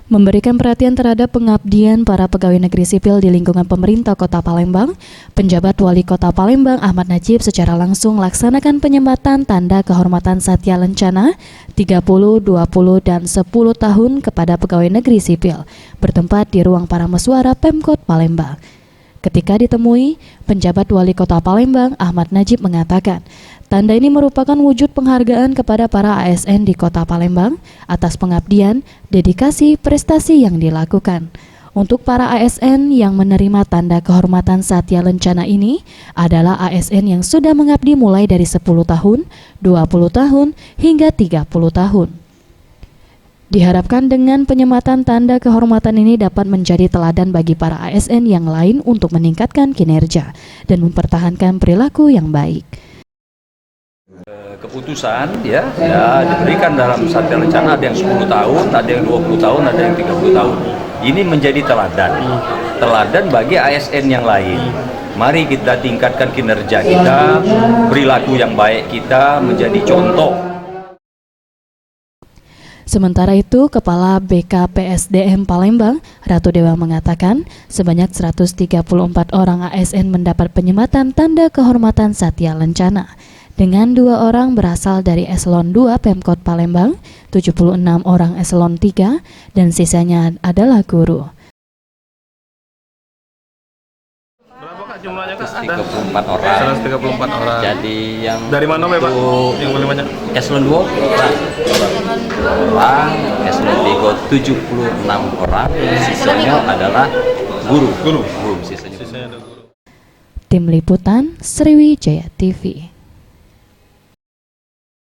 Memberikan perhatian terhadap pengabdian para pegawai negeri sipil di lingkungan pemerintah Kota Palembang, penjabat Wali Kota Palembang Ahmad Najib secara langsung melaksanakan penyembatan tanda kehormatan Satya Lencana 30, 20, dan 10 tahun kepada pegawai negeri sipil bertempat di ruang para meswara Pemkot Palembang. Ketika ditemui, penjabat Wali Kota Palembang Ahmad Najib mengatakan, tanda ini merupakan wujud penghargaan kepada para ASN di Kota Palembang atas pengabdian, dedikasi, prestasi yang dilakukan. Untuk para ASN yang menerima tanda kehormatan Satya Lencana ini adalah ASN yang sudah mengabdi mulai dari 10 tahun, 20 tahun, hingga 30 tahun. Diharapkan dengan penyematan tanda kehormatan ini dapat menjadi teladan bagi para ASN yang lain untuk meningkatkan kinerja dan mempertahankan perilaku yang baik. Keputusan ya diberikan dalam Satya Lencana, ada yang 10 tahun, ada yang 20 tahun, ada yang 30 tahun. Ini menjadi teladan bagi ASN yang lain. Mari kita tingkatkan kinerja kita, perilaku yang baik kita menjadi contoh. Sementara itu, Kepala BKPSDM Palembang, Ratu Dewa mengatakan sebanyak 134 orang ASN mendapat penyematan tanda kehormatan Satya Lencana. Dengan 2 orang berasal dari Eselon 2 Pemkot Palembang, 76 orang Eselon 3, dan sisanya adalah guru. Berapa Kak jumlahnya Kak? 134 orang. 134 orang. Jadi yang Dari mana Pak? Yang paling banyak? Eselon 2 orang, Eselon 3 76 orang, sisanya adalah guru. Sisanya Tim Liputan Sriwijaya TV.